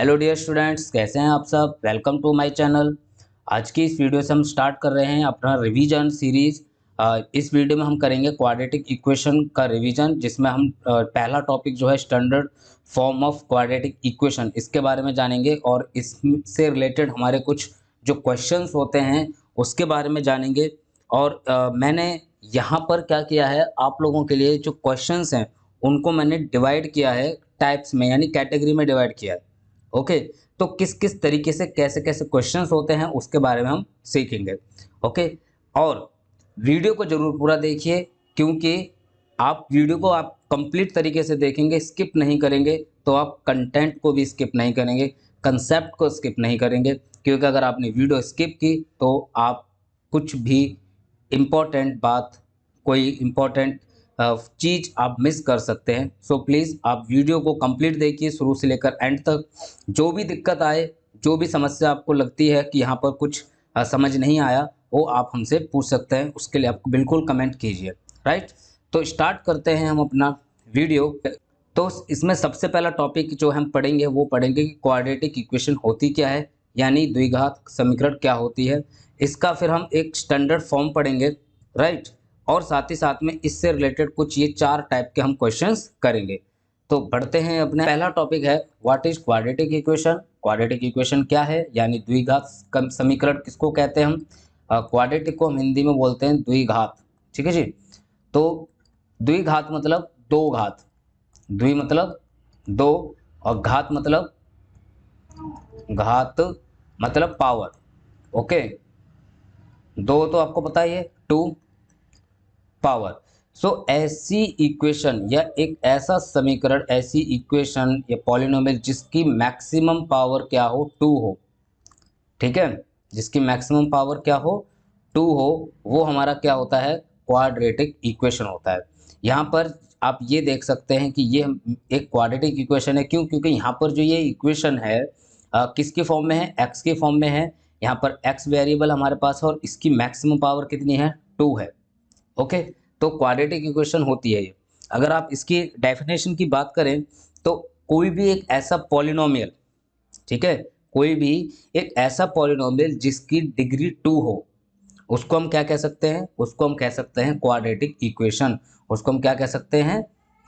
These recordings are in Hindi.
हेलो डियर स्टूडेंट्स, कैसे हैं आप सब। Welcome to my channel. आज की इस वीडियो से हम स्टार्ट कर रहे हैं अपना रिवीजन सीरीज। इस वीडियो में हम करेंगे क्वाड्रेटिक इक्वेशन का रिवीजन, जिसमें हम पहला टॉपिक जो है standard form of quadratic equation, इसके बारे में जानेंगे और इससे रिलेटेड हमारे कुछ जो क्वेश्चंस होते हैं उसके बारे में जानेंगे। और मैंने यहाँ पर क्या किया है, आप लोगों के लिए जो क्वेश्चंस हैं उनको मैंने डिवाइड किया है टाइप्स में, यानी कैटेगरी में डिवाइड किया है। ओके, तो किस किस तरीके से कैसे कैसे क्वेश्चंस होते हैं उसके बारे में हम सीखेंगे। ओके, और वीडियो को जरूर पूरा देखिए, क्योंकि आप वीडियो को आप कंप्लीट तरीके से देखेंगे, स्किप नहीं करेंगे तो आप कंटेंट को भी स्किप नहीं करेंगे, कंसेप्ट को स्किप नहीं करेंगे। क्योंकि अगर आपने वीडियो स्किप की तो आप कुछ भी इम्पोर्टेंट बात, कोई इम्पोर्टेंट चीज़ आप मिस कर सकते हैं। सो प्लीज़ आप वीडियो को कंप्लीट देखिए शुरू से लेकर एंड तक। जो भी दिक्कत आए, जो भी समस्या आपको लगती है कि यहाँ पर कुछ समझ नहीं आया, वो आप हमसे पूछ सकते हैं। उसके लिए आप बिल्कुल कमेंट कीजिए। राइट, तो स्टार्ट करते हैं हम अपना वीडियो। तो इसमें सबसे पहला टॉपिक जो हम पढ़ेंगे वो पढ़ेंगे कि क्वाड्रेटिक इक्वेशन होती क्या है, यानी द्विघात समीकरण क्या होती है। इसका फिर हम एक स्टैंडर्ड फॉर्म पढ़ेंगे। राइट, और साथ ही साथ में इससे रिलेटेड कुछ ये 4 टाइप के हम क्वेश्चंस करेंगे। तो बढ़ते हैं। अपने पहला टॉपिक है what is quadratic equation. Quadratic equation क्या है, यानी द्विघात समीकरण किसको कहते हैं हम। क्वाड्रेटिक को हम हिंदी में बोलते हैं द्विघात। ठीक है जी। तो द्विघात मतलब दो घात, द्वि मतलब दो, और घात मतलब घात मतलब पावर। ओके, दो तो आपको पता ही है, 2 पावर। सो ऐसी इक्वेशन या एक ऐसा समीकरण, ऐसी इक्वेशन या पॉलिनोमियल जिसकी मैक्सिमम पावर क्या हो, 2 हो। ठीक है, जिसकी मैक्सिमम पावर क्या हो, 2 हो, वो हमारा क्या होता है, क्वाड्रेटिक इक्वेशन होता है। यहाँ पर आप ये देख सकते हैं कि ये एक क्वाड्रेटिक इक्वेशन है। क्यों? क्योंकि यहाँ पर जो ये इक्वेशन है किसके फॉर्म में है, एक्स के फॉर्म में है। यहाँ पर एक्स वेरिएबल हमारे पास है और इसकी मैक्सिमम पावर कितनी है, 2 है। ओके, तो क्वाड्रेटिक इक्वेशन होती है ये। अगर आप इसकी डेफिनेशन की बात करें तो कोई भी एक ऐसा पॉलिनोमियल, ठीक है, कोई भी एक ऐसा पॉलिनोमियल जिसकी डिग्री 2 हो, उसको हम क्या कह सकते हैं, उसको हम कह सकते हैं क्वाड्रेटिक इक्वेशन। उसको हम क्या कह सकते हैं,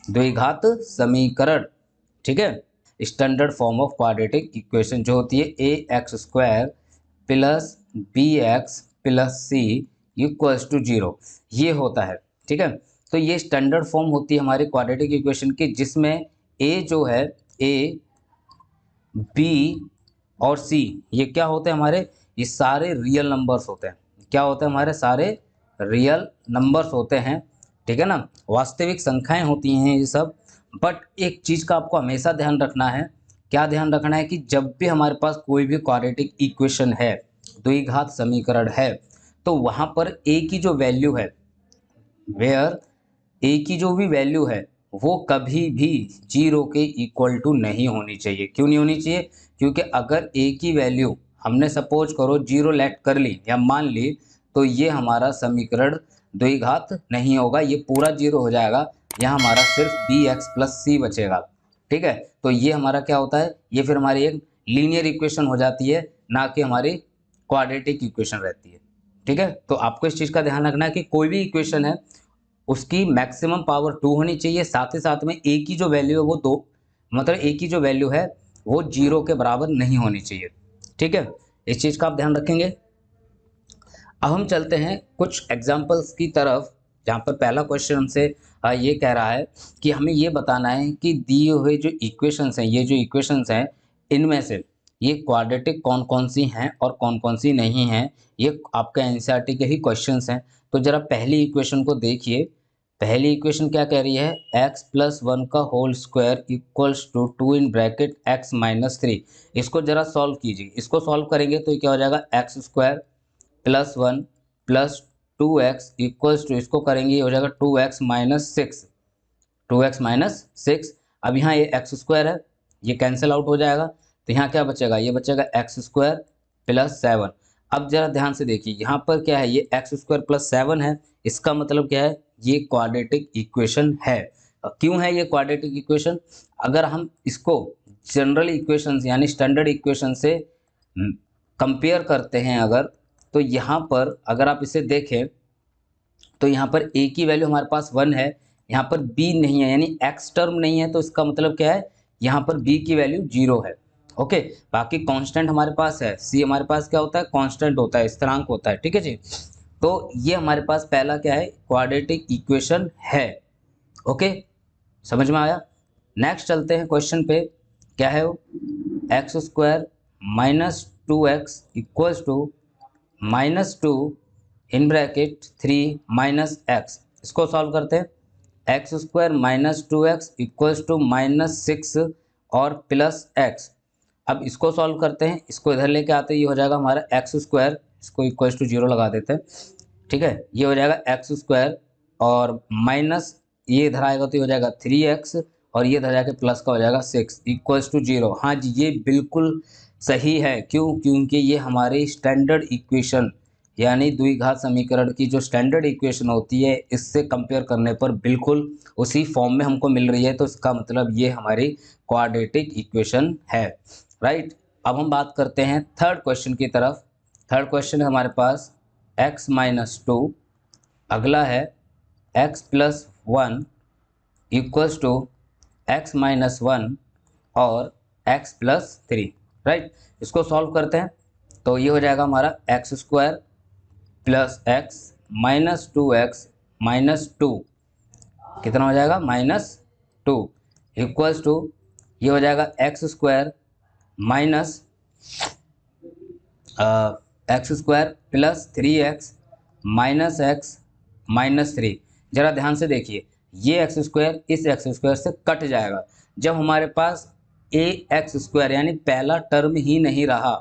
द्विघात समीकरण। ठीक है, standard form of quadratic equation जो होती है a x square plus b x plus c equals to 0, ये होता है। ठीक है, तो ये स्टैंडर्ड फॉर्म होती है हमारी क्वाड्रेटिक इक्वेशन की, जिसमें ए जो है, ए बी और सी, ये क्या होते हैं हमारे, ये सारे रियल नंबर्स होते हैं। क्या होते हैं, हमारे सारे रियल नंबर्स होते हैं। ठीक है ना, वास्तविक संख्याएं होती हैं ये सब। बट एक चीज़ का आपको हमेशा ध्यान रखना है। क्या ध्यान रखना है कि जब भी हमारे पास कोई भी क्वाड्रेटिक इक्वेशन है, द्विघात समीकरण है, तो वहाँ पर ए की जो वैल्यू है, वेयर ए की जो भी वैल्यू है वो कभी भी 0 के इक्वल टू नहीं होनी चाहिए। क्यों नहीं होनी चाहिए? क्योंकि अगर ए की वैल्यू हमने सपोज करो 0 लेट कर ली या मान ली, तो ये हमारा समीकरण द्विघात नहीं होगा, ये पूरा 0 हो जाएगा। यहाँ हमारा सिर्फ बी एक्स प्लस सी बचेगा। ठीक है, तो ये हमारा क्या होता है, ये फिर हमारी एक लीनियर इक्वेशन हो जाती है, ना कि हमारी क्वाड्रेटिक इक्वेशन रहती है। ठीक है, तो आपको इस चीज़ का ध्यान रखना है कि कोई भी इक्वेशन है उसकी मैक्सिमम पावर 2 होनी चाहिए। साथ ही साथ में ए की जो वैल्यू है वो 2, मतलब ए की जो वैल्यू है वो 0 के बराबर नहीं होनी चाहिए। ठीक है, इस चीज़ का आप ध्यान रखेंगे। अब हम चलते हैं कुछ एग्जाम्पल्स की तरफ, जहाँ पर पहला क्वेश्चन हमसे ये कह रहा है कि हमें ये बताना है कि दिए हुए जो इक्वेशंस हैं, ये जो इक्वेशंस हैं, इनमें से ये क्वाड्रेटिक कौन कौन सी हैं और कौन कौन सी नहीं हैं। ये आपका एनसीईआरटी के ही क्वेश्चंस हैं। तो जरा पहली इक्वेशन को देखिए। पहली इक्वेशन क्या कह रही है, एक्स प्लस 1 का whole square equals to 2 in bracket x minus 3। इसको जरा सॉल्व कीजिए। इसको सॉल्व करेंगे तो क्या हो जाएगा, x square plus 1 plus 2x equals to, इसको करेंगे ये हो जाएगा 2x माइनस 6, 2x माइनस 6। अब यहाँ ये एक्स स्क्वायर है, ये कैंसिल आउट हो जाएगा, तो यहाँ क्या बचेगा, ये बचेगा एक्स स्क्वायर प्लस 7। अब जरा ध्यान से देखिए, यहाँ पर क्या है, ये एक्स स्क्वायर प्लस 7 है। इसका मतलब क्या है, ये क्वाड्रेटिक इक्वेशन है। क्यों है ये क्वाड्रेटिक इक्वेशन? अगर हम इसको जनरल इक्वेशंस यानी स्टैंडर्ड इक्वेशन से कंपेयर करते हैं अगर, तो यहाँ पर अगर आप इसे देखें तो यहाँ पर a की वैल्यू हमारे पास 1 है, यहाँ पर b नहीं है यानी x टर्म नहीं है, तो इसका मतलब क्या है, यहाँ पर b की वैल्यू 0 है। ओके, बाकी कांस्टेंट हमारे पास है, c हमारे पास क्या होता है, कांस्टेंट होता है, स्थिरांक होता है। ठीक है जी, तो ये हमारे पास पहला क्या है, क्वाड्रेटिक इक्वेशन है। ओके, समझ में आया। नेक्स्ट चलते हैं क्वेश्चन पे, क्या है वो, x square minus 2x equals to -2 in bracket 3 minus x. इसको सॉल्व करते हैं। X square minus 2x equals to -6 और प्लस एक्स। अब इसको सॉल्व करते हैं, इसको इधर लेके आते हैं, ये हो जाएगा हमारा एक्स स्क्वायर, इसको इक्वल्स टू 0 लगा देते हैं। ठीक है, ये हो जाएगा एक्स स्क्वायर और माइनस ये इधर आएगा तो ये हो जाएगा 3x और ये इधर जाके प्लस का हो जाएगा 6 इक्वल्स टू 0। हाँ जी, ये बिल्कुल सही है। क्यों? क्योंकि ये हमारी स्टैंडर्ड इक्वेशन यानी द्विघात समीकरण की जो स्टैंडर्ड इक्वेशन होती है, इससे कंपेयर करने पर बिल्कुल उसी फॉर्म में हमको मिल रही है, तो इसका मतलब ये हमारी क्वाड्रेटिक इक्वेशन है। राइट, अब हम बात करते हैं थर्ड क्वेश्चन की तरफ। थर्ड क्वेश्चन है हमारे पास x माइनस 2, अगला है x plus 1 equals to x minus 1 और x प्लस 3। राइट, इसको सॉल्व करते हैं तो ये हो जाएगा हमारा x square plus x minus 2x minus 2, कितना हो जाएगा, -2 इक्वल्स टू ये हो जाएगा x square minus x square plus 3x minus x minus 3। जरा ध्यान से देखिए, ये एक्स स्क्वायर इस एक्स स्क्वायर से कट जाएगा जब हमारे पास ए एक्स स्क्वायर यानी पहला टर्म ही नहीं रहा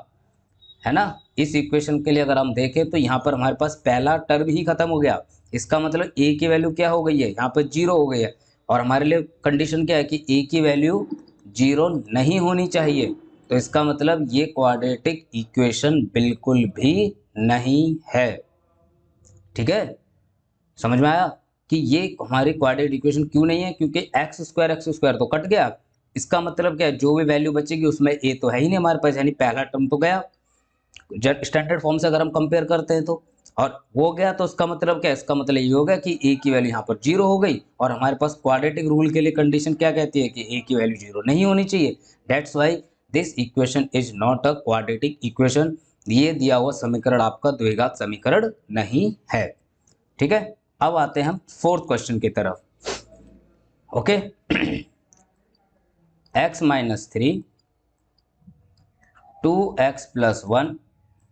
है ना। इस इक्वेशन के लिए अगर हम देखें तो यहाँ पर हमारे पास पहला टर्म ही खत्म हो गया, इसका मतलब ए की वैल्यू क्या हो गई है, यहाँ पर 0 हो गई है। और हमारे लिए कंडीशन क्या है कि ए की वैल्यू 0 नहीं होनी चाहिए, तो इसका मतलब ये क्वाड्रेटिक इक्वेशन बिल्कुल भी नहीं है। ठीक है, समझ में आया कि ये हमारी क्वाड्रेटिक इक्वेशन क्यों नहीं है, क्योंकि एक्स स्क्वायर तो कट गया। इसका मतलब क्या है, जो भी वैल्यू बचेगी उसमें ए तो है ही नहीं हमारे पास, यानी पहला टर्म तो गया स्टैंडर्ड फॉर्म से अगर हम कंपेयर करते हैं तो, और वो गया तो इसका मतलब क्या है, इसका मतलब ये होगा कि ए की वैल्यू यहाँ पर 0 हो गई। और हमारे पास क्वाड्रेटिक रूल के लिए कंडीशन क्या कहती है कि ए की वैल्यू 0 नहीं होनी चाहिए। That's why this equation is not a quadratic equation. ये दिया हुआ समीकरण आपका द्विघात समीकरण नहीं है। ठीक है, अब आते हैं हम फोर्थ क्वेश्चन की तरफ। Okay, x minus 3 2x plus 1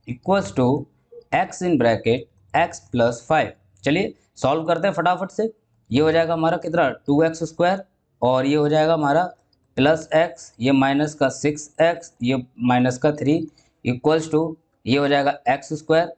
equals to x in bracket x plus 5। चलिए सॉल्व करते हैं फटाफट से। ये हो जाएगा हमारा कितना, 2x स्क्वायर और ये हो जाएगा हमारा प्लस x, ये माइनस का 6x, ये माइनस का 3 इक्वल्स टू ये हो जाएगा x स्क्वायर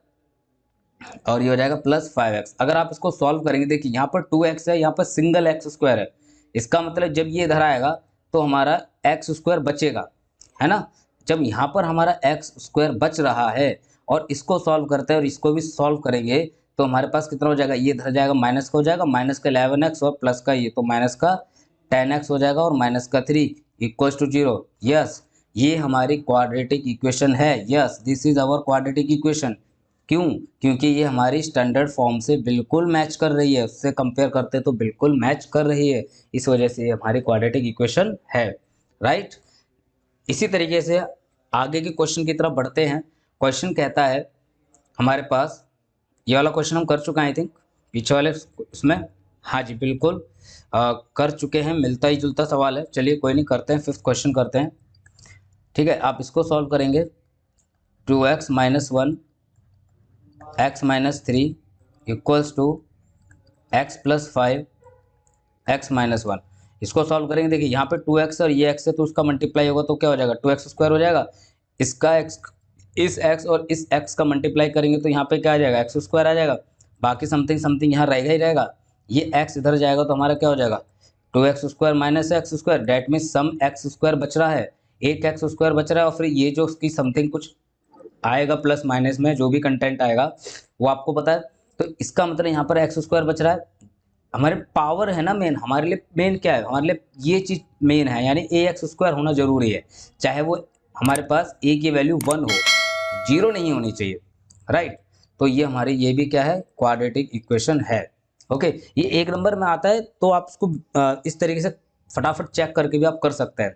और ये हो जाएगा प्लस 5x। अगर आप इसको सॉल्व करेंगे, देखिए यहाँ पर 2x है, यहाँ पर सिंगल x स्क्वायर है, इसका मतलब जब ये इधर आएगा तो हमारा x स्क्वायर बचेगा, है ना। जब यहाँ पर हमारा x स्क्वायर बच रहा है और इसको सॉल्व करते हैं और इसको भी सॉल्व करेंगे तो हमारे पास कितना हो जाएगा, ये इधर जाएगा माइनस का हो जाएगा, माइनस का 11x और प्लस का ये तो माइनस का 10x हो जाएगा और माइनस का 3 इक्वल्स टू 0। यस, ये हमारी क्वाड्रेटिक इक्वेशन है। Yes, this is our quadratic equation. क्यों? क्योंकि ये हमारी स्टैंडर्ड फॉर्म से बिल्कुल मैच कर रही है, उससे कंपेयर करते तो बिल्कुल मैच कर रही है, इस वजह से ये हमारी क्वाड्रेटिक इक्वेशन है। राइट, इसी तरीके से आगे के क्वेश्चन की तरफ बढ़ते हैं। क्वेश्चन कहता है हमारे पास, ये वाला क्वेश्चन हम कर चुके हैं आई थिंक पीछे वाले उसमें, हाँ जी बिल्कुल कर चुके हैं, मिलता ही जुलता सवाल है। चलिए कोई नहीं, करते हैं, फिफ्थ क्वेश्चन करते हैं। ठीक है, आप इसको सॉल्व करेंगे, 2x minus 1 x minus 3 equals to x plus 5 x minus 1। इसको सॉल्व करेंगे, देखिए यहाँ पे 2x और ये x है तो उसका मल्टीप्लाई होगा तो क्या हो जाएगा, 2x स्क्वायर हो जाएगा। इसका x, इस x और इस x का मल्टीप्लाई करेंगे तो यहाँ पे क्या आ जाएगा, x स्क्वायर आ जाएगा। बाकी समथिंग समथिंग यहाँ रहेगा ही रहेगा, ये x इधर जाएगा तो हमारा क्या हो जाएगा, 2x square minus x square. That mean some x square बच रहा है, एक x स्क्वायर बच रहा है और फिर ये जो उसकी समथिंग कुछ आएगा प्लस माइनस में, जो भी कंटेंट आएगा वो आपको पता है। तो इसका मतलब यहाँ पर एक्स स्क्वायर बच रहा है, हमारे पावर है ना मेन, हमारे लिए मेन क्या है, हमारे लिए ये चीज़ मेन है, यानी ए एक्स स्क्वायर होना जरूरी है, चाहे वो हमारे पास ए की वैल्यू 1 हो, 0 नहीं होनी चाहिए, राइट। तो ये हमारी ये भी क्या है, क्वाड्रेटिक इक्वेशन है। ओके, ये 1 नंबर में आता है, तो आप इसको इस तरीके से फटाफट चेक करके भी आप कर सकते हैं।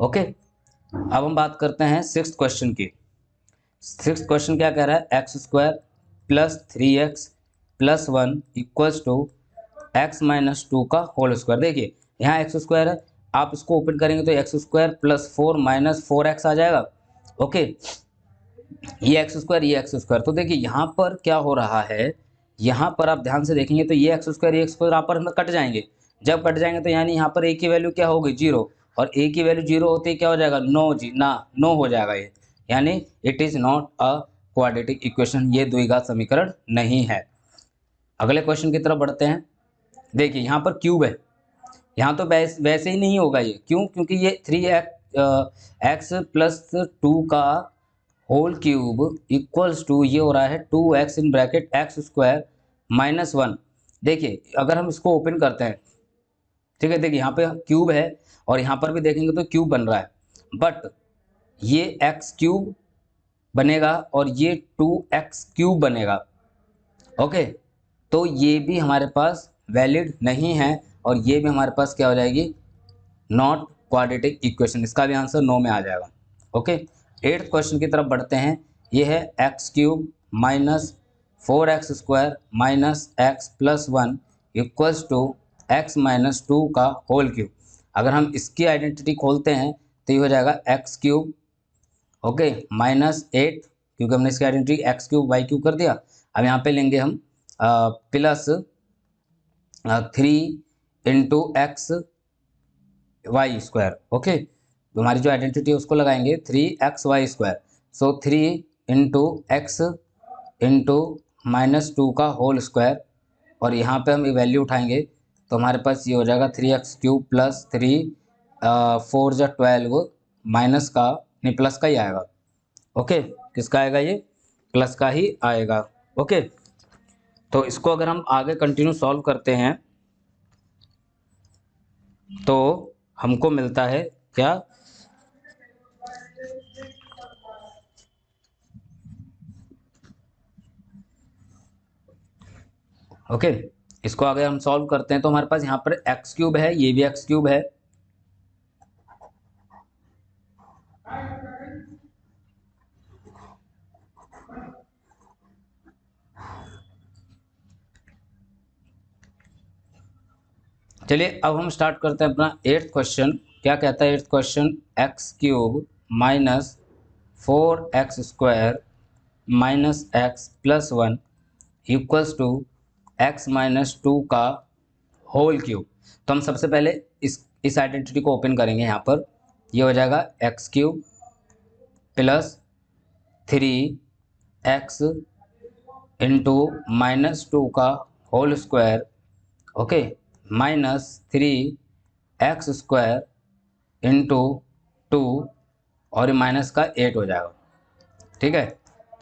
ओके, अब हम बात करते हैं 6th क्वेश्चन की। 6th क्वेश्चन क्या कह रहा है, x square plus 3x plus 1 equals to x minus 2 का होल स्क्वायर। देखिए यहाँ एक्स स्क्वायर है, आप इसको ओपन करेंगे तो x square plus 4 minus 4x आ जाएगा। ओके, ये एक्स स्क्वायर, ये एक्स स्क्वायर, तो देखिए यहाँ पर क्या हो रहा है, यहाँ पर आप ध्यान से देखेंगे तो ये एक्स स्क्वायर, ये एक्स स्क्वायर आप पर हमें कट जाएंगे। जब कट जाएंगे तो यानी यहाँ पर ए की वैल्यू क्या होगी, 0, और ए की वैल्यू 0 होते ही क्या हो जाएगा, नो जी ना, नो हो जाएगा ये, यानी it is not a quadratic equation, ये द्विघात समीकरण नहीं है। अगले क्वेश्चन की तरफ बढ़ते हैं। देखिए यहाँ पर क्यूब है, यहाँ तो वैसे ही नहीं होगा ये, क्यों, क्योंकि ये 3x प्लस 2 का होल क्यूब इक्वल्स टू ये हो रहा है 2x इन ब्रैकेट एक्स स्क्वायर माइनस 1। देखिए अगर हम इसको ओपन करते हैं, ठीक है, देखिए यहाँ पे क्यूब है और यहाँ पर भी देखेंगे तो क्यूब बन रहा है, बट ये एक्स क्यूब बनेगा और ये 2x क्यूब बनेगा। ओके, तो ये भी हमारे पास वैलिड नहीं है और ये भी हमारे पास क्या हो जाएगी, नॉट क्वाड्रेटिक इक्वेशन, इसका भी आंसर नो में आ जाएगा। ओके, 8th क्वेश्चन की तरफ बढ़ते हैं। ये है x cube minus 4x square minus x plus 1 equals to x minus 2 का होल क्यूब। अगर हम इसकी आइडेंटिटी खोलते हैं तो ये हो जाएगा एक्स क्यूब, ओके, माइनस 8, क्योंकि हमने इसकी identity x cube y cube कर दिया। अब यहाँ पे लेंगे हम plus 3 into x y square. Okay, तो हमारी जो आइडेंटिटी है उसको लगाएंगे 3xy square, so 3 into x into minus 2 का होल स्क्वायर, और यहाँ पे हम वैल्यू उठाएंगे तो हमारे पास ये हो जाएगा 3x क्यूब प्लस 3 4 जा 12 माइनस का, नहीं प्लस का ही आएगा। ओके, किसका आएगा, ये प्लस का ही आएगा। ओके, तो इसको अगर हम आगे कंटिन्यू सॉल्व करते हैं तो हमको मिलता है क्या, ओके, इसको आगे हम सॉल्व करते हैं तो हमारे पास यहाँ पर एक्स क्यूब है, ये भी एक्स क्यूब है, चलिए अब हम स्टार्ट करते हैं अपना 8th क्वेश्चन। क्या कहता है 8th question, x cube minus 4x square minus x plus 1 equals to x minus 2 का होल क्यूब। तो हम सबसे पहले इस आइडेंटिटी को ओपन करेंगे, यहाँ पर ये हो जाएगा x cube plus 3x into minus 2 का whole square, okay, minus 3x square into 2, और ये माइनस का 8 हो जाएगा, ठीक है।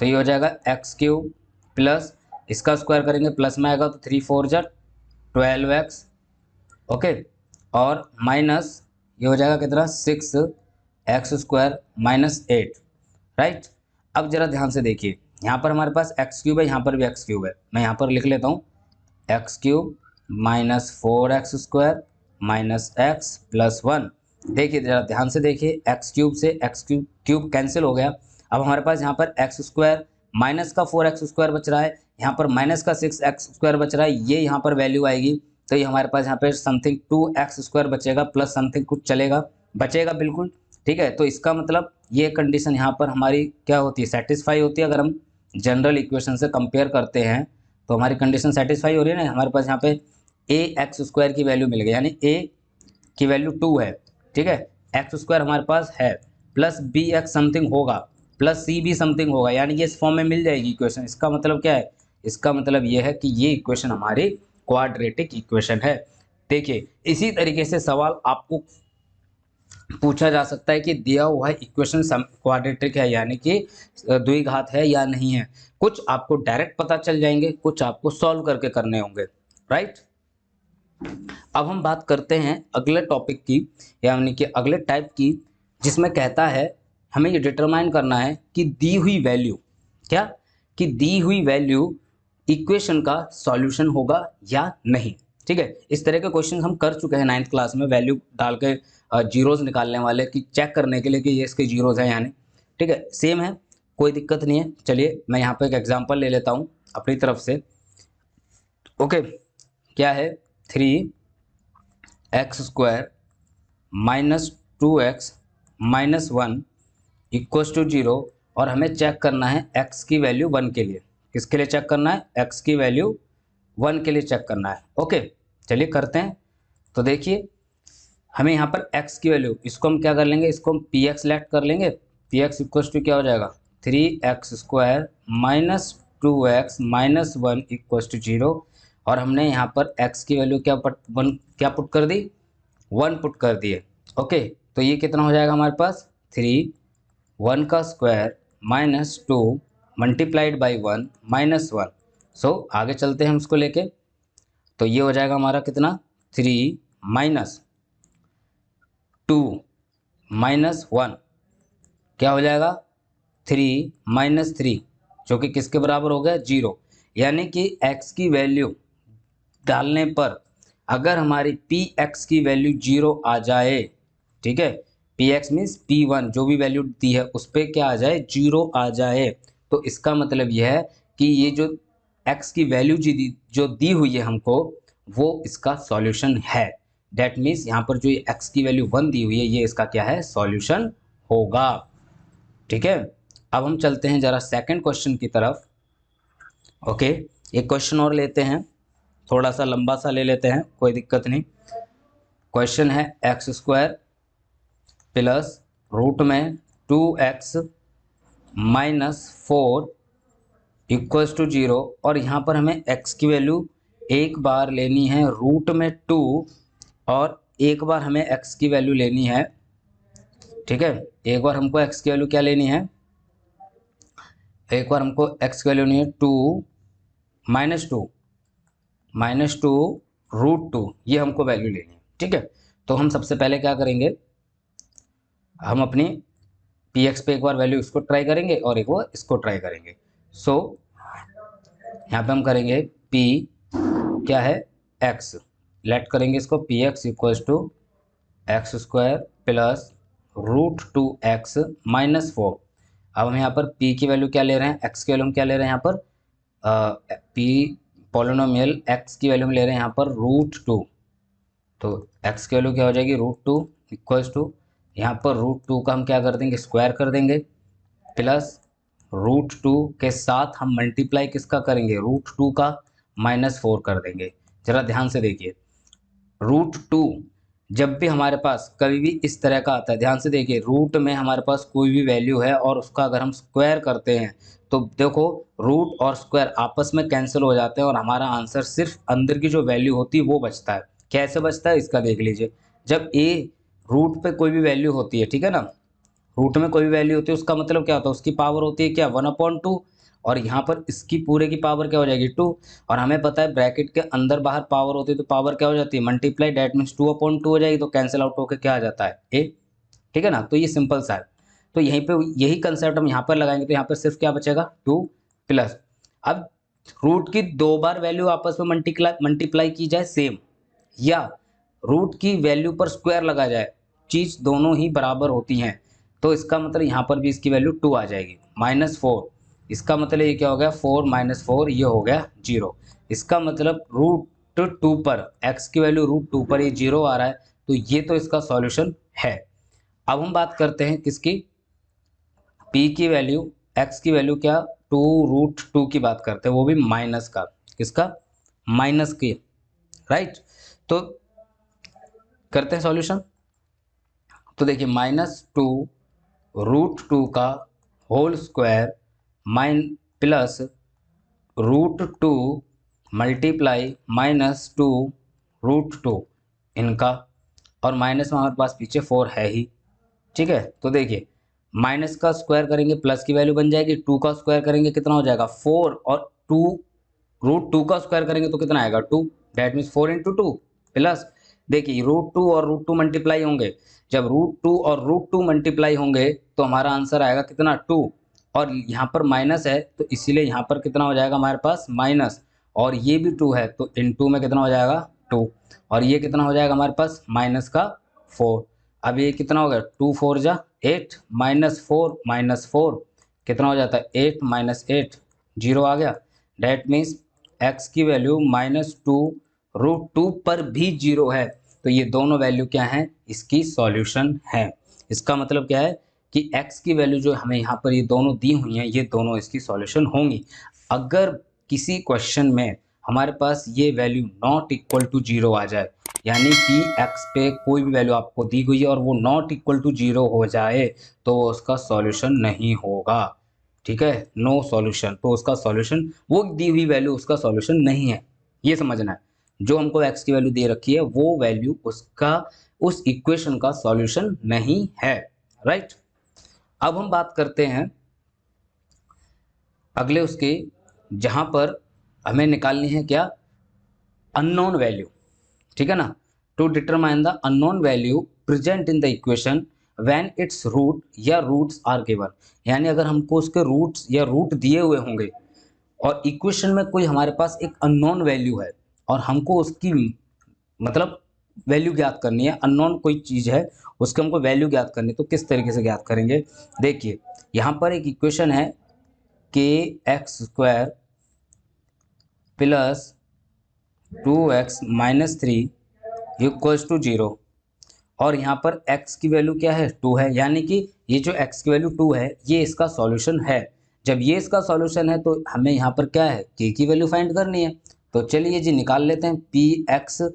तो ये हो जाएगा एक्स क्यूब प्लस, इसका स्क्वायर करेंगे प्लस में आएगा तो 3 4 जा 12x, ओके, और माइनस ये हो जाएगा कितना 6x स्क्वायर माइनस 8, राइट। अब जरा ध्यान से देखिए, यहाँ पर हमारे पास एक्स क्यूब है, यहाँ पर भी एक्स क्यूब है, मैं यहाँ पर लिख लेता हूँ x cube minus 4x square minus x plus 1। देखिए जरा ध्यान से देखिए, एक्स क्यूब से एक्स क्यूब कैंसिल हो गया, अब हमारे पास यहाँ पर एक्स स्क्वायर माइनस का 4x स्क्वायर बच रहा है, यहाँ पर माइनस का 6x स्क्वायर बच रहा है, ये यहाँ पर वैल्यू आएगी तो ये हमारे पास यहाँ पे समथिंग 2x स्क्वायर बचेगा प्लस समथिंग कुछ चलेगा, बचेगा बिल्कुल, ठीक है। तो इसका मतलब ये कंडीशन यहाँ पर हमारी क्या होती है, सेटिस्फाई होती है। अगर हम जनरल इक्वेशन से कंपेयर करते हैं तो हमारी कंडीशन सेटिस्फाई हो रही है ना, हमारे पास यहाँ पे ए एक्स स्क्वायर की वैल्यू मिल गई, यानी ए की वैल्यू 2 है, ठीक है, एक्स स्क्वायर हमारे पास है, प्लस बी एक्स समथिंग होगा, प्लस सी भी समथिंग होगा, यानी ये इस फॉर्म में मिल जाएगी इक्वेशन। इसका मतलब क्या है, इसका मतलब ये है कि ये इक्वेशन हमारी क्वाड्रेटिक इक्वेशन है। देखिए इसी तरीके से सवाल आपको पूछा जा सकता है कि दिया हुआ इक्वेशन क्वाड्रेटिक है, यानी कि द्विघात है या नहीं है। कुछ आपको डायरेक्ट पता चल जाएंगे, कुछ आपको सॉल्व करके करने होंगे, राइट। अब हम बात करते हैं अगले टॉपिक की, यानी कि अगले टाइप की, जिसमें कहता है हमें ये डिटरमाइन करना है कि दी हुई वैल्यू, क्या, कि दी हुई वैल्यू इक्वेशन का सॉल्यूशन होगा या नहीं। ठीक है, इस तरह के क्वेश्चन हम कर चुके हैं 9th क्लास में, वैल्यू डाल के जीरोज निकालने वाले, कि चेक करने के लिए कि ये इसके जीरोज हैं यानी। ठीक है, सेम है, कोई दिक्कत नहीं है। चलिए मैं यहाँ पे एक एग्जांपल ले लेता हूँ अपनी तरफ से। ओके, क्या है, 3x² minus 2x minus 1 equals to 0, और हमें चेक करना है x की वैल्यू 1 के लिए। किसके लिए चेक करना है? x की वैल्यू 1 के लिए चेक करना है। ओके, चलिए करते हैं। तो देखिए हमें यहाँ पर x की वैल्यू, इसको हम क्या कर लेंगे, इसको हम px लेट कर लेंगे। px इक्वल्स टू क्या हो जाएगा, 3x² minus 2x minus 1 equals to 0, और हमने यहाँ पर x की वैल्यू क्या पुट कर दी, 1 पुट कर दिए। ओके, तो ये कितना हो जाएगा हमारे पास, 3 1 का square minus 2 multiplied by 1 minus 1। सो आगे चलते हैं हम इसको लेके, तो ये हो जाएगा हमारा कितना, 3 माइनस 2 माइनस 1, क्या हो जाएगा, 3 माइनस 3, जो कि किसके बराबर हो गया, 0। यानी कि x की वैल्यू डालने पर अगर हमारी px की वैल्यू 0 आ जाए, ठीक है, px मीन्स p1 जो भी वैल्यू दी है उस पर क्या आ जाए, 0 आ जाए, तो इसका मतलब यह है कि ये जो x की वैल्यू जो दी हुई है हमको, वो इसका सॉल्यूशन है। डेट मीन्स यहाँ पर जो ये x की वैल्यू 1 दी हुई है, ये इसका क्या है, सॉल्यूशन होगा। ठीक है, अब हम चलते हैं जरा सेकंड क्वेश्चन की तरफ। ओके, एक क्वेश्चन और लेते हैं, थोड़ा सा लंबा सा ले लेते हैं, कोई दिक्कत नहीं। क्वेश्चन है x² प्लस रूट में 2x माइनस 4 इक्वल्स टू 0, और यहाँ पर हमें x की वैल्यू एक बार लेनी है रूट में 2, और एक बार हमें x की वैल्यू लेनी है, ठीक है, एक बार हमको x की वैल्यू क्या लेनी है, एक बार हमको x की वैल्यू लेनी है 2 माइनस टू रूट 2, ये हमको वैल्यू लेनी है। ठीक है, तो हम सबसे पहले क्या करेंगे, हम अपनी px पे एक बार वैल्यू इसको ट्राई करेंगे और एक बार इसको ट्राई करेंगे। सो यहाँ पे हम करेंगे p क्या है, x लेट करेंगे इसको, px equals to x² plus root 2x minus 4। अब हम यहाँ पर p की वैल्यू क्या ले रहे हैं, x की वैल्यू हम क्या ले रहे हैं यहाँ पर, p पॉलिनोमियल x की वैल्यू हम ले रहे हैं यहाँ पर रूट 2, तो x की वैल्यू क्या हो जाएगी, रूट 2 इक्वल्स टू, यहाँ पर रूट 2 का हम क्या कर देंगे, स्क्वायर कर देंगे, प्लस रूट 2 के साथ हम मल्टीप्लाई किसका करेंगे, रूट 2 का माइनस 4 कर देंगे। जरा ध्यान से देखिए, रूट 2 जब भी हमारे पास कभी भी इस तरह का आता है, ध्यान से देखिए, रूट में हमारे पास कोई भी वैल्यू है और उसका अगर हम स्क्वायर करते हैं तो देखो रूट और स्क्वायर आपस में कैंसिल हो जाते हैं और हमारा आंसर सिर्फ अंदर की जो वैल्यू होती है वो बचता है। कैसे बचता है इसका देख लीजिए, जब ए रूट पे कोई भी वैल्यू होती है, ठीक है ना, रूट में कोई भी वैल्यू होती है उसका मतलब क्या होता है, उसकी पावर होती है क्या, 1/2, और यहाँ पर इसकी पूरे की पावर क्या हो जाएगी, 2, और हमें पता है ब्रैकेट के अंदर बाहर पावर होती है तो पावर क्या हो जाती है, मल्टीप्लाई, डेट मीन्स 2/2 हो जाएगी, तो कैंसिल आउट होकर क्या आ जाता है, ए। ठीक है ना, तो ये सिंपल सा है। तो यहीं पे यही कंसेप्ट हम यहाँ पर लगाएंगे, तो यहाँ पर सिर्फ क्या बचेगा, 2 प्लस, अब रूट की 2 बार वैल्यू आपस में मल्टीप्लाई की जाए सेम, या रूट की वैल्यू पर स्क्वायर लगा जाए, चीज दोनों ही बराबर होती हैं, तो इसका मतलब यहाँ पर भी इसकी वैल्यू 2 आ जाएगी, -4, इसका मतलब ये क्या हो गया, 4 - 4 ये हो गया 0। इसका मतलब रूट 2 पर x की वैल्यू रूट 2 पर ये 0 आ रहा है, तो ये तो इसका सॉल्यूशन है। अब हम बात करते हैं किसकी, p की वैल्यू, x की वैल्यू क्या, 2√2 की बात करते हैं, वो भी माइनस का, किसका, माइनस की, राइट। तो करते हैं सॉल्यूशन, तो देखिए -2√2 का होल स्क्वायर प्लस √2 मल्टीप्लाई -2√2 इनका, और माइनस में हमारे पास पीछे 4 है ही। ठीक है, तो देखिए माइनस का स्क्वायर करेंगे प्लस की वैल्यू बन जाएगी, 2 का स्क्वायर करेंगे कितना हो जाएगा 4, और 2 √2 का स्क्वायर करेंगे तो कितना आएगा 2, डेट मीन्स 4 × 2, प्लस, देखिए √2 और √2 मल्टीप्लाई होंगे, जब √2 और √2 मल्टीप्लाई होंगे तो हमारा आंसर आएगा कितना 2, और यहाँ पर माइनस है तो इसीलिए यहाँ पर कितना हो जाएगा हमारे पास माइनस, और ये भी 2 है तो इन 2 में कितना हो जाएगा 2, और ये कितना हो जाएगा हमारे पास माइनस का 4। अब ये कितना हो गया 2 4 जा 8 माइनस 4 कितना हो जाता है 8 माइनस 8 0 आ गया। डैट मीन्स x की वैल्यू -2 √2 पर भी 0 है, तो ये दोनों वैल्यू क्या हैं, इसकी सॉल्यूशन है। इसका मतलब क्या है कि x की वैल्यू जो हमें यहाँ पर ये दोनों दी हुई हैं, ये दोनों इसकी सॉल्यूशन होंगी। अगर किसी क्वेश्चन में हमारे पास ये वैल्यू नॉट इक्वल टू 0 आ जाए, यानी कि x पे कोई भी वैल्यू आपको दी गई है और वो नॉट इक्वल टू 0 हो जाए, तो वो उसका सॉल्यूशन नहीं होगा। ठीक है, नो सॉल्यूशन, तो उसका सॉल्यूशन, वो दी हुई वैल्यू उसका सॉल्यूशन नहीं है, ये समझना है। जो हमको x की वैल्यू दे रखी है वो वैल्यू उसका, उस इक्वेशन का सॉल्यूशन नहीं है, राइट। अब हम बात करते हैं अगले उसके, जहां पर हमें निकालनी है क्या, अननोन वैल्यू। ठीक है ना, to determine the unknown value present in the equation when its root या रूट्स आर गिवन, यानी अगर हमको उसके रूट्स या रूट दिए हुए होंगे और इक्वेशन में कोई हमारे पास एक अननोन वैल्यू है और हमको उसकी मतलब वैल्यू ज्ञात करनी है, अननोन कोई चीज़ है उसके हमको वैल्यू ज्ञात करनी है, तो किस तरीके से ज्ञात करेंगे। देखिए यहाँ पर एक इक्वेशन है kx² plus 2x minus 3 equals to 0, और यहाँ पर x की वैल्यू क्या है 2 है, यानी कि ये जो x की वैल्यू 2 है ये इसका सॉल्यूशन है। जब ये इसका सॉल्यूशन है तो हमें यहाँ पर क्या है k की वैल्यू फाइंड करनी है, तो चलिए जी निकाल लेते हैं। px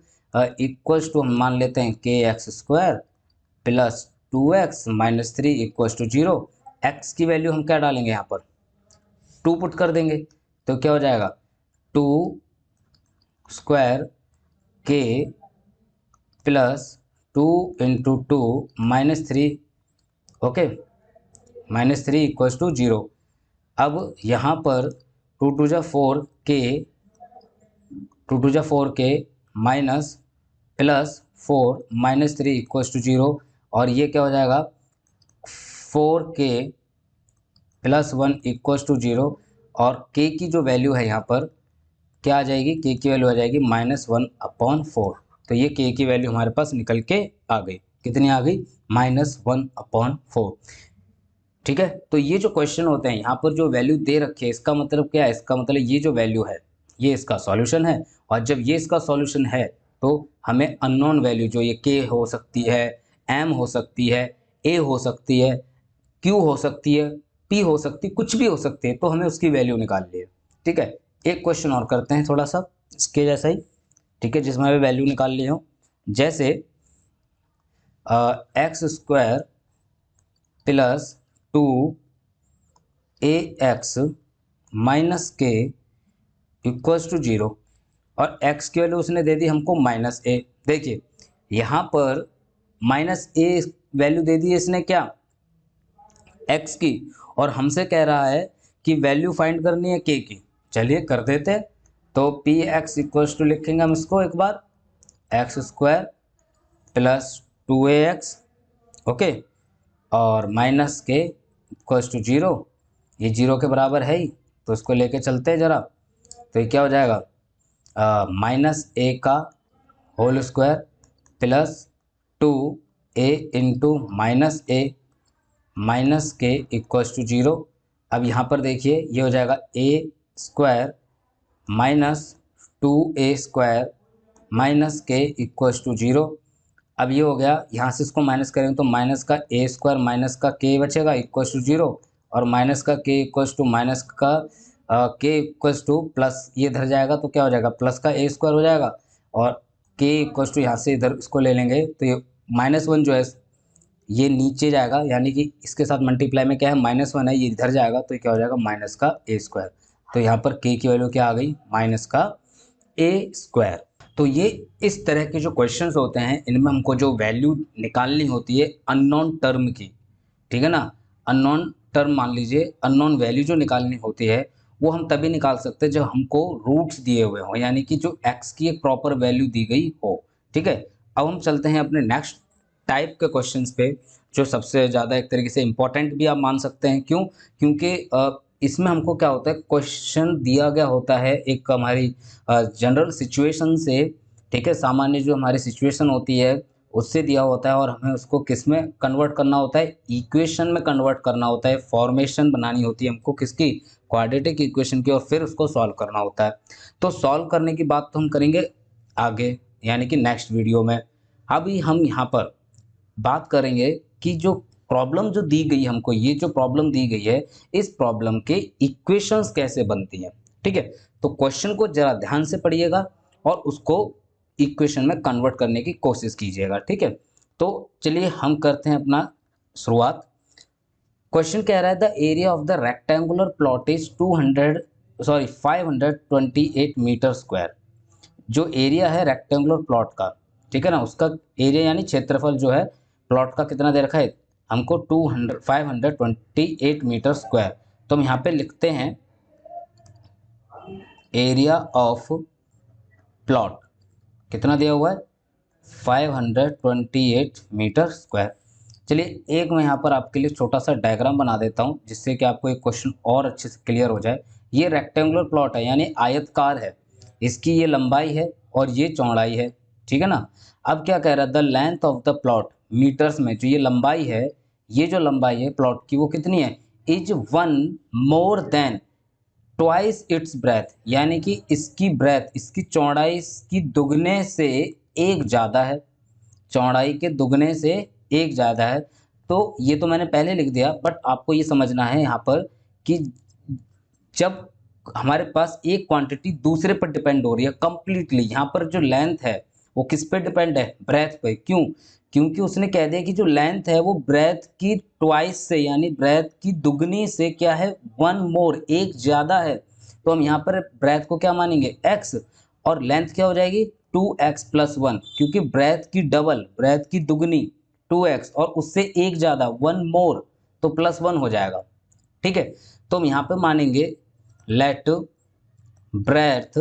इक्वल्स टू हम मान लेते हैं kx² plus 2x minus 3 equals to 0। x की वैल्यू हम क्या डालेंगे यहाँ पर 2 पुट कर देंगे, तो क्या हो जाएगा 2² k plus 2 into 2 minus 3, okay, minus 3 equals to 0। अब यहाँ पर 2 2 जा 4 k, 2 2 जा 4 k minus plus 4 minus 3 equals to 0, और ये क्या हो जाएगा 4k प्लस 1 इक्वल्स टू 0, और k की जो वैल्यू है यहाँ पर क्या आ जाएगी, k की वैल्यू आ जाएगी -1/4, तो ये k की वैल्यू हमारे पास निकल के आ गई, कितनी आ गई -1/4। ठीक है, तो ये जो क्वेश्चन होते हैं यहाँ पर जो वैल्यू दे रखी है इसका मतलब क्या है, इसका मतलब ये जो वैल्यू है ये इसका सॉल्यूशन है, और जब ये इसका सॉल्यूशन है तो हमें अननोन वैल्यू जो ये k हो सकती है, m हो सकती है, a हो सकती है, q हो सकती है, p हो सकती है, कुछ भी हो सकती है, तो हमें उसकी वैल्यू निकालनी है। ठीक है, एक क्वेश्चन और करते हैं थोड़ा सा इसके जैसा ही, ठीक है, जिसमें हमें वैल्यू निकालनी हो, जैसे x² plus 2ax minus k equals to 0, और x की वैल्यू उसने दे दी हमको -a। देखिए यहाँ पर -a वैल्यू दे दी इसने क्या x की, और हमसे कह रहा है कि वैल्यू फाइंड करनी है k की। चलिए कर देते हैं, तो px इक्वल्स टू लिखेंगे हम इसको एक बार x² प्लस 2ax, ओके, और माइनस के इक्वल्स टू 0, ये 0 के बराबर है ही, तो इसको लेके चलते हैं ज़रा, तो ये क्या हो जाएगा -a का whole square plus 2a into -a minus k equals to 0। अब यहाँ पर देखिए ये हो जाएगा a² minus 2a² minus k equals to 0। अब ये हो गया, यहाँ से इसको माइनस करेंगे तो माइनस का a² माइनस का k बचेगा इक्वल्स टू 0, और माइनस का k इक्वल्स टू माइनस का k इक्वल्स टू प्लस, ये इधर जाएगा तो क्या हो जाएगा प्लस का a² हो जाएगा, और k इक्वल्स टू यहाँ से इधर इसको ले लेंगे तो ये -1 जो है ये नीचे जाएगा, यानी कि इसके साथ मल्टीप्लाई में क्या है -1 है, ये इधर जाएगा तो ये क्या हो जाएगा माइनस का a²। तो यहाँ पर k की वैल्यू क्या आ गई माइनस का a²। तो ये इस तरह के जो क्वेश्चंस होते हैं इनमें हमको जो वैल्यू निकालनी होती है अननोन टर्म की, ठीक है ना, अननोन टर्म मान लीजिए, अननोन वैल्यू जो निकालनी होती है वो हम तभी निकाल सकते हैं जब हमको रूट्स दिए हुए हों, यानी कि जो x की एक प्रॉपर वैल्यू दी गई हो, ठीक है, अब हम चलते हैं अपने नेक्स्ट टाइप के क्वेश्चंस पे, जो सबसे ज़्यादा एक तरीके से इम्पोर्टेंट भी आप मान सकते हैं। क्यों? क्योंकि इसमें हमको क्या होता है, क्वेश्चन दिया गया होता है एक हमारी जनरल सिचुएशन से, ठीक है, सामान्य जो हमारी सिचुएशन होती है उससे दिया होता है, और हमें उसको किस में कन्वर्ट करना होता है, इक्वेशन में कन्वर्ट करना होता है, फॉर्मेशन बनानी होती है हमको किसकी, क्वाड्रेटिक इक्वेशन की, और फिर उसको सॉल्व करना होता है। तो सॉल्व करने की बात तो हम करेंगे आगे, यानी कि नेक्स्ट वीडियो में। अभी हम यहाँ पर बात करेंगे कि जो प्रॉब्लम जो दी गई हमको, ये जो प्रॉब्लम दी गई है, इस प्रॉब्लम के इक्वेशंस कैसे बनती हैं। ठीक है, तो क्वेश्चन को जरा ध्यान से पढ़िएगा और उसको इक्वेशन में कन्वर्ट करने की कोशिश कीजिएगा। ठीक है, तो चलिए हम करते हैं अपना शुरुआत। क्वेश्चन कह रहा है the area of the rectangular plot is 528 meter square. जो एरिया है रेक्टेंगुलर प्लॉट का, ठीक है ना, उसका एरिया यानी क्षेत्रफल जो है प्लॉट का कितना दे रखा है हमको, 528 मीटर स्क्वायर। तो हम यहाँ पे लिखते हैं एरिया ऑफ प्लॉट कितना दिया हुआ है, 528 मीटर स्क्वायर। चलिए एक मैं यहाँ पर आपके लिए छोटा सा डायग्राम बना देता हूँ, जिससे कि आपको एक क्वेश्चन और अच्छे से क्लियर हो जाए। ये रेक्टेंगुलर प्लॉट है यानी आयतकार है, इसकी ये लंबाई है और ये चौड़ाई है, ठीक है ना। अब क्या कह रहा है, the length of the plot meters में, जो ये लंबाई है, ये जो लंबाई है प्लॉट की वो कितनी है, is 1 more than twice its breath, यानी कि इसकी ब्रेथ, इसकी चौड़ाई की दुगने से एक ज़्यादा है, चौड़ाई के दुगने से एक ज़्यादा है। तो ये तो मैंने पहले लिख दिया, बट आपको ये समझना है यहाँ पर कि जब हमारे पास एक क्वांटिटी दूसरे पर डिपेंड हो रही है कंप्लीटली, यहाँ पर जो लेंथ है वो किस पे डिपेंड है, ब्रेथ पे। क्यों? क्योंकि उसने कह दिया कि जो लेंथ है वो ब्रेथ की ट्वाइस से यानी ब्रेथ की दुगनी से क्या है, 1 मोर, एक ज़्यादा है। तो हम यहाँ पर ब्रेथ को क्या मानेंगे, x, और लेंथ क्या हो जाएगी 2x+1, क्योंकि ब्रेथ की डबल, ब्रेथ की दुगनी 2x और उससे एक ज़्यादा 1 मोर, तो +1 हो जाएगा। ठीक है, तो हम यहाँ पे मानेंगे लेट ब्रेथ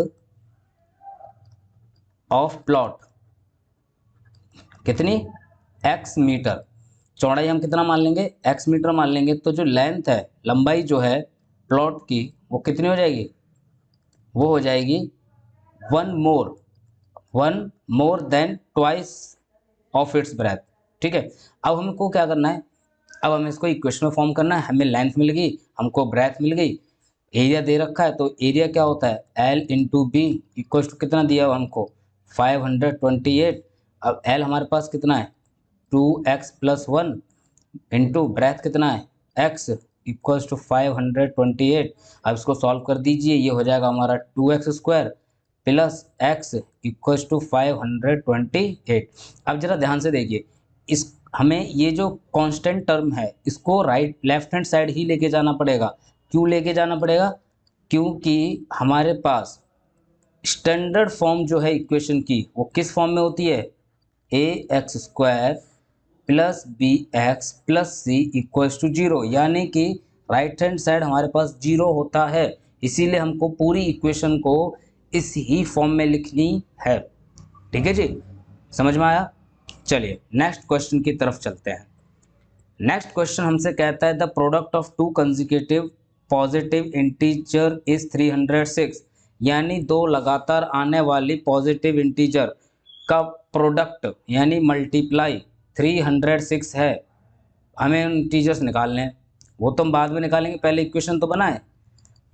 ऑफ प्लॉट कितनी, x मीटर, चौड़ाई हम कितना मान लेंगे, x मीटर मान लेंगे। तो जो लेंथ है, लंबाई जो है प्लॉट की, वो कितनी हो जाएगी, वो हो जाएगी 1 more than twice of its breath. ठीक है, अब हमको क्या करना है, अब हमें इसको इक्वेशन में फॉर्म करना है। हमें लेंथ मिल गई, हमको ब्रेथ मिल गई, एरिया दे रखा है, तो एरिया क्या होता है, L into b equal to कितना दिया हुआ हमको, 528। अब L हमारे पास कितना है, 2x+1 इंटू ब्रेथ कितना है, x इक्वल्स टू 528। अब इसको सॉल्व कर दीजिए, ये हो जाएगा हमारा 2x² plus x equals to 528। अब जरा ध्यान से देखिए, इस हमें ये जो कांस्टेंट टर्म है इसको राइट लेफ्ट हैंड साइड ही लेके जाना पड़ेगा। क्यों लेके जाना पड़ेगा, क्योंकि हमारे पास स्टैंडर्ड फॉर्म जो है इक्वेशन की वो किस फॉर्म में होती है, ax² plus bx plus c equals to 0, यानी कि राइट हैंड साइड हमारे पास 0 होता है। इसीलिए हमको पूरी इक्वेशन को इस ही फॉर्म में लिखनी है। ठीक है जी, समझ में आया। चलिए नेक्स्ट क्वेश्चन की तरफ चलते हैं। नेक्स्ट क्वेश्चन हमसे कहता है the product of 2 consecutive positive integer is 306, यानी 2 लगातार आने वाली पॉजिटिव इंटीजर का प्रोडक्ट यानी मल्टीप्लाई 306 है। हमें इंटीजर्स निकालने हैं, वो तो हम बाद में निकालेंगे, पहले इक्वेशन तो बनाए।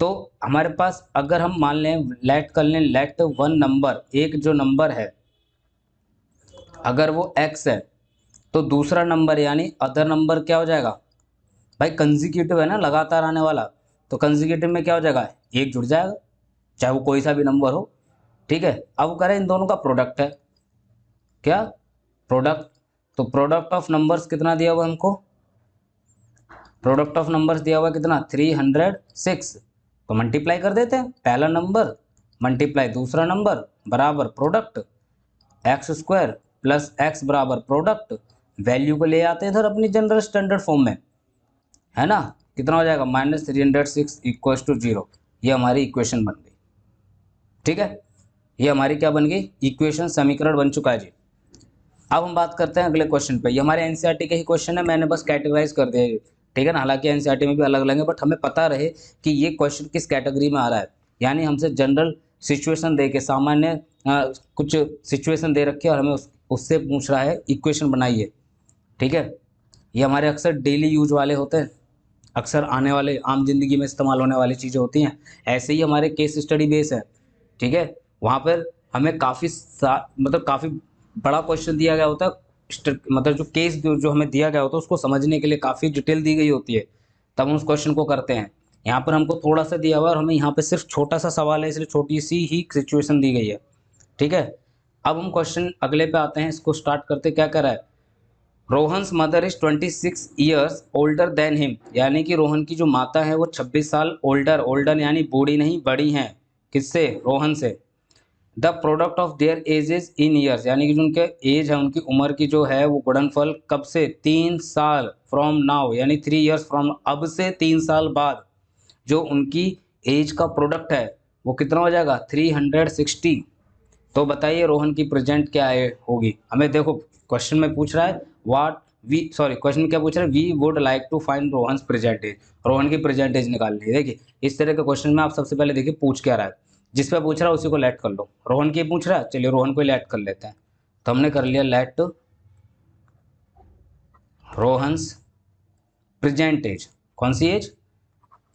तो हमारे पास अगर हम मान लें, लेट कर लें, लेट वन नंबर, एक जो नंबर है अगर वो x है, तो दूसरा नंबर यानी अदर नंबर क्या हो जाएगा, भाई कंसेक्यूटिव है ना, लगातार आने वाला, तो कंसेक्यूटिव में क्या हो जाएगा, एक जुड़ जाएगा, चाहे वो कोई सा भी नंबर हो। ठीक है, अब वो कह रहे हैं इन दोनों का प्रोडक्ट है, क्या प्रोडक्ट, तो प्रोडक्ट ऑफ नंबर्स कितना दिया हुआ हमको, प्रोडक्ट ऑफ नंबर्स दिया हुआ कितना 306, तो मल्टीप्लाई कर देते हैं, पहला नंबर मल्टीप्लाई दूसरा नंबर बराबर प्रोडक्ट, x² प्लस x बराबर प्रोडक्ट, वैल्यू को ले आते हैं इधर अपनी जनरल स्टैंडर्ड फॉर्म में, है ना, कितना हो जाएगा -306 इक्वल्स टू 0। ये हमारी इक्वेशन बन गई। ठीक है, ये हमारी क्या बन गई, इक्वेशन, समीकरण बन चुका है जी। अब हम बात करते हैं अगले क्वेश्चन पे। ये हमारे एनसीईआरटी के ही क्वेश्चन है, मैंने बस कैटेगराइज कर दिया है, ठीक है ना। हालांकि एनसीईआरटी में भी अलग अलग है, बट हमें पता रहे कि ये क्वेश्चन किस कैटेगरी में आ रहा है। यानी हमसे जनरल सिचुएशन दे के, सामान्य कुछ सिचुएशन दे रखी है और हमें उससे पूछ रहा है इक्वेशन बनाइए, ठीक है। ये हमारे अक्सर डेली यूज वाले होते हैं, अक्सर आने वाले आम जिंदगी में इस्तेमाल होने वाली चीज़ें होती हैं। ऐसे ही हमारे केस स्टडी बेस है, ठीक है। वहाँ पर हमें काफ़ी मतलब काफ़ी बड़ा क्वेश्चन दिया गया होता है, मतलब जो केस जो हमें दिया गया होता है उसको समझने के लिए काफ़ी डिटेल दी गई होती है, तब हम उस क्वेश्चन को करते हैं। यहाँ पर हमको थोड़ा सा दिया हुआ है और हमें यहाँ पर सिर्फ छोटा सा सवाल है, इसलिए छोटी सी ही सिचुएशन दी गई है, ठीक है। अब हम क्वेश्चन अगले पे आते हैं, इसको स्टार्ट करते क्या कर रहा है। Rohan's mother is 26 years older than him, यानी कि रोहन की जो माता है वो 26 साल ओल्डर यानी बूढ़ी नहीं बड़ी हैं, किससे, रोहन से। The product of their edges in years, यानी कि जो उनके एज है, उनकी उम्र की जो है वो गुणनफल कब से, 3 साल फ्रॉम नाउ, यानी 3 ईयर्स फ्रॉम, अब से 3 साल बाद जो उनकी एज का प्रोडक्ट है वो कितना हो जाएगा, 360। तो बताइए रोहन की प्रेजेंट क्या है होगी। हमें देखो क्वेश्चन में पूछ रहा है क्वेश्चन में क्या पूछ रहा है, we would like to find Rohan present age, Rohan की प्रेजेंट एज निकालनी है। देखिए इस तरह के क्वेश्चन में आप सबसे पहले देखिए पूछ क्या रहा है, जिस पे पूछ रहा है उसी को लेट कर लो। रोहन की पूछ रहा है, चलिए रोहन को लेट कर लेते हैं। तो हमने कर लिया लेट रोहन्स प्रेजेंट एज, कौन सी एज,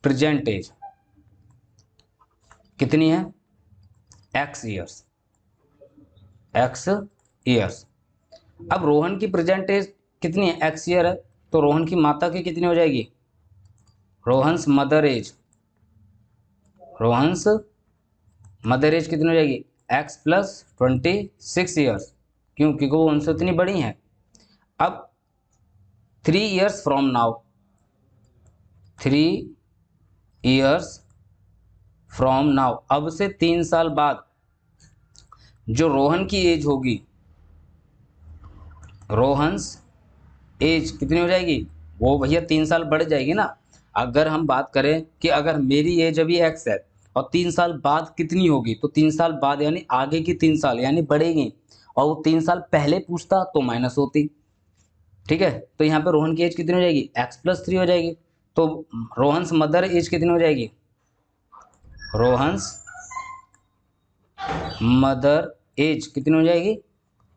प्रेजेंट एज कितनी है, एक्स ईयर्स, एक्स ईयर्स। अब रोहन की प्रेजेंट एज कितनी है, एक्स ईयर है, तो रोहन की माता की कितनी हो जाएगी, Rohan's mother age, Rohan's mother age कितनी हो जाएगी, एक्स प्लस 26 ईयर्स, क्यों, क्योंकि वो उनसे उतनी बड़ी हैं। अब 3 years from now, 3 years from now, अब से 3 साल बाद जो रोहन की एज होगी, रोहन्स एज कितनी हो जाएगी, वो भैया 3 साल बढ़ जाएगी ना। अगर हम बात करें कि अगर मेरी एज अभी एक्स है और 3 साल बाद कितनी होगी, तो 3 साल बाद यानी आगे की 3 साल यानी बढ़ेगी, और वो 3 साल पहले पूछता तो माइनस होती, ठीक है। तो यहाँ पे रोहन की एज कितनी हो जाएगी, एक्स प्लस 3 हो जाएगी। तो रोहन्स मदर एज कितनी हो जाएगी, रोहन्स मदर एज कितनी हो जाएगी,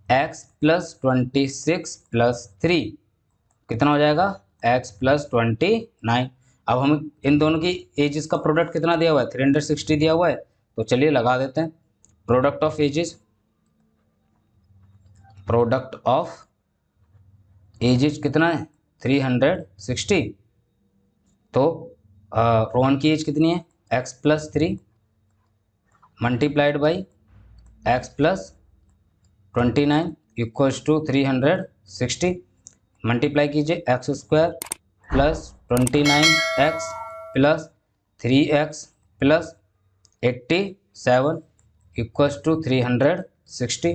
एक्स प्लस 26 प्लस 3 कितना हो जाएगा, x प्लस 29। अब हम इन दोनों की एजेस का प्रोडक्ट कितना दिया हुआ है, 360 दिया हुआ है, तो चलिए लगा देते हैं। Product of ages, product of ages कितना है, 360। तो रोहन की एज कितनी है, x plus 3 multiplied by x plus 29 equals to 360। Multiply कीजिए, x square plus 29x plus 3x plus 87 equals to 360।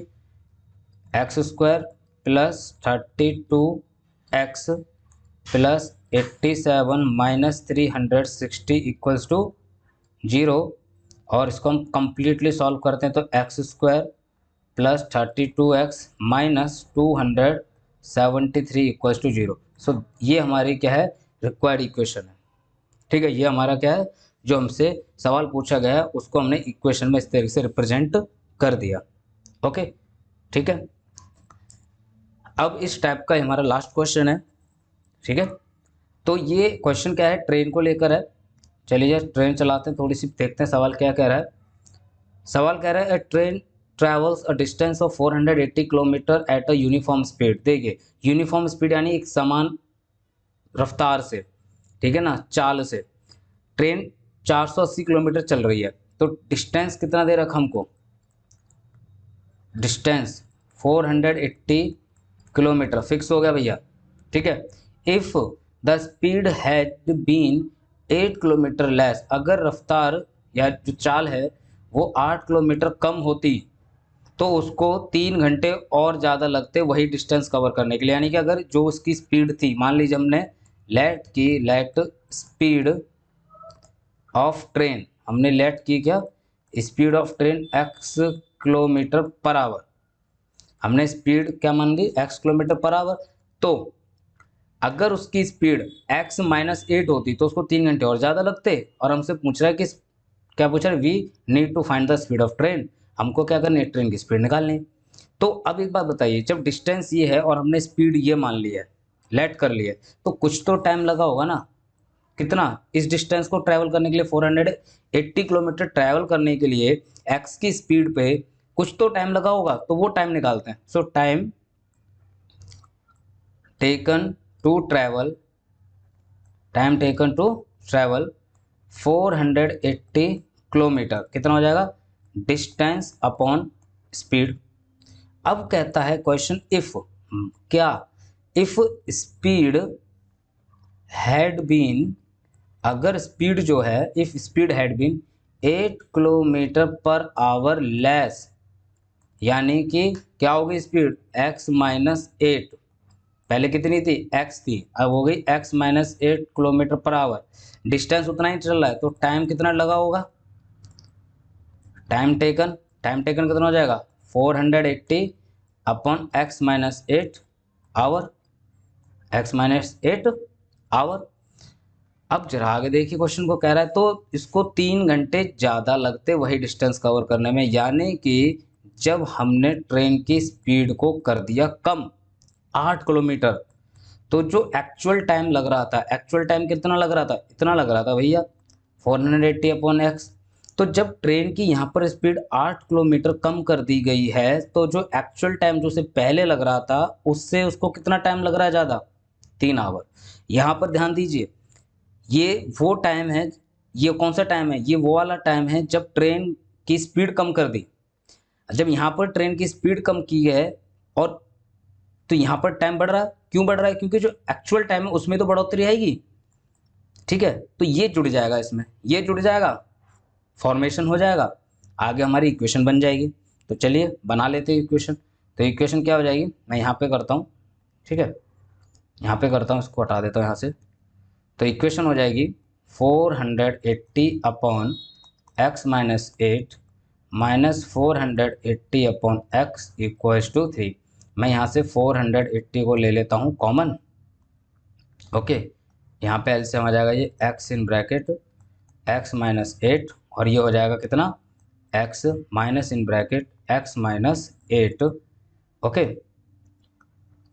X square plus 32x plus 87 minus 360 equals to 0। और इसको हम कंप्लीटली सॉल्व करते हैं तो x square plus 32x minus 273 equals to 0। So ये हमारी क्या है, रिक्वायर्ड इक्वेशन है, ठीक है। ये हमारा क्या है, जो हमसे सवाल पूछा गया है उसको हमने इक्वेशन में इस तरीके से रिप्रेजेंट कर दिया, ओके, ठीक है। अब इस टाइप का हमारा लास्ट क्वेश्चन है, ठीक है। तो ये क्वेश्चन क्या है, ट्रेन को लेकर है। चलिए ट्रेन चलाते हैं, थोड़ी सी देखते हैं सवाल क्या कह रहा है। सवाल कह रहा है, a train travels a distance of 480 kilometre at a uniform speed. देखिए यूनिफॉर्म स्पीड यानी एक समान रफ्तार से, ठीक है ना, चाल से ट्रेन 480 किलोमीटर चल रही है। तो डिस्टेंस कितना दे रखा हमको, डिस्टेंस 480 किलोमीटर फिक्स हो गया भैया, ठीक है। If the speed had been 8 kilometre less, अगर रफ्तार या जो चाल है वो 8 किलोमीटर कम होती तो उसको 3 घंटे और ज़्यादा लगते वही डिस्टेंस कवर करने के लिए। यानी कि अगर जो उसकी स्पीड थी, मान लीजिए हमने लेट स्पीड ऑफ ट्रेन, हमने लेट की क्या, speed of train x kilometre per our. हमने स्पीड क्या मान ली, x किलोमीटर पर आवर। तो अगर उसकी स्पीड x -8 होती तो उसको 3 घंटे और ज़्यादा लगते, और हमसे पूछ रहा है कि क्या पूछ रहा है, we need to find the speed of train, हमको क्या करनी है, ट्रेन की स्पीड निकालनी है। तो अब एक बात बताइए, जब डिस्टेंस ये है और हमने स्पीड ये मान ली है, लेट कर ली है, तो कुछ तो टाइम लगा होगा ना। कितना, इस डिस्टेंस को ट्रैवल करने के लिए 480 किलोमीटर ट्रैवल करने के लिए x की स्पीड पे कुछ तो टाइम लगा होगा, तो वो टाइम निकालते हैं। So time taken to travel, time taken to travel 480 kilometre कितना हो जाएगा, डिस्टेंस अपॉन स्पीड। अब कहता है क्वेश्चन, इफ, क्या, इफ स्पीड हैड बीन, अगर स्पीड जो है, if speed had been 8 kilometre per hour less, यानी कि क्या हो गई स्पीड, x -8, पहले कितनी थी, x थी, अब हो गई x -8 kilometre per our, distance उतना ही चल रहा है, तो टाइम कितना लगा होगा, टाइम टेकन, टाइम टेकन कितना हो जाएगा, 480 upon x -8 hour, x -8 hour. अब जरा आगे देखिए, क्वेश्चन को कह रहा है तो इसको 3 घंटे ज़्यादा लगते वही डिस्टेंस कवर करने में, यानी कि जब हमने ट्रेन की स्पीड को कर दिया कम 8 किलोमीटर, तो जो एक्चुअल टाइम लग रहा था, एक्चुअल टाइम कितना लग रहा था, इतना लग रहा था भैया 480 अपॉन एक्स। तो जब ट्रेन की यहाँ पर स्पीड 8 किलोमीटर कम कर दी गई है, तो जो एक्चुअल टाइम जो से पहले लग रहा था उससे उसको कितना टाइम लग रहा है ज़्यादा, 3 आवर। यहाँ पर ध्यान दीजिए, ये वो टाइम है, ये कौन सा टाइम है, ये वो वाला टाइम है जब ट्रेन की स्पीड कम कर दी। जब यहाँ पर ट्रेन की स्पीड कम की है, और तो यहाँ पर टाइम बढ़ रहा है, क्यों बढ़ रहा है, क्योंकि जो एक्चुअल टाइम है उसमें तो बढ़ोतरी आएगी, ठीक है। तो ये जुड़ जाएगा इसमें, ये जुड़ जाएगा, फॉर्मेशन हो जाएगा, आगे हमारी इक्वेशन बन जाएगी। तो चलिए बना लेते हैं इक्वेशन। तो इक्वेशन क्या हो जाएगी, मैं यहाँ पे करता हूँ, ठीक है, यहाँ पे करता हूँ, इसको हटा देता हूँ यहाँ से। तो इक्वेशन हो जाएगी 480 upon x -8 -480 upon x equals to 3। मैं यहाँ से 480 को ले लेता हूँ कॉमन, ओके। यहाँ पे एलसीएम आ जाएगा ये x इन ब्रैकेट x -8, और ये हो जाएगा कितना, x minus in bracket x -8, okay,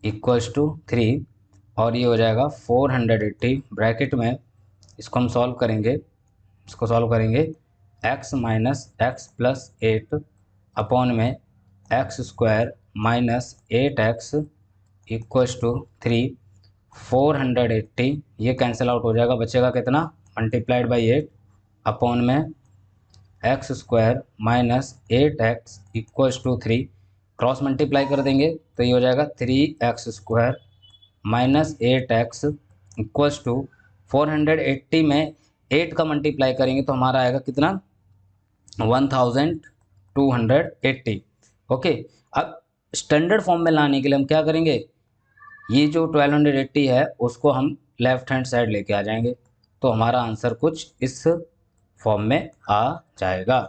equals to 3, और ये हो जाएगा 480 ब्रैकेट में, इसको हम सॉल्व करेंगे, इसको सॉल्व करेंगे, x -x + 8 अपॉन में x² -8x इक्वल्स टू 3, 480 ये कैंसिल आउट हो जाएगा, बचेगा कितना, मल्टीप्लाइड बाई 8 अपॉन में x² -8x equals to 3, cross multiply कर देंगे तो ये हो जाएगा 3x² -8x इक्वल्स टू 480 में 8 का मल्टीप्लाई करेंगे तो हमारा आएगा कितना, 1280, ओके। अब स्टैंडर्ड फॉर्म में लाने के लिए हम क्या करेंगे, ये जो 1280 है उसको हम लेफ्ट हैंड साइड लेके आ जाएंगे, तो हमारा आंसर कुछ इस फॉर्म में आ जाएगा।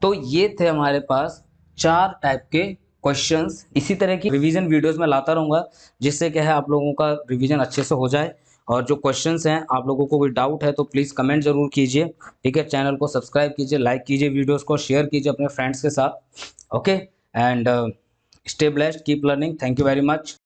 तो ये थे हमारे पास 4 टाइप के क्वेश्चंस। इसी तरह की रिवीजन वीडियोस में लाता रहूँगा, जिससे क्या है आप लोगों का रिवीजन अच्छे से हो जाए। और जो क्वेश्चंस हैं, आप लोगों को कोई डाउट है तो प्लीज़ कमेंट जरूर कीजिए, ठीक है। चैनल को सब्सक्राइब कीजिए, लाइक कीजिए, वीडियोज़ को शेयर कीजिए अपने फ्रेंड्स के साथ, okay. And stay blessed, keep learning, thank you very much.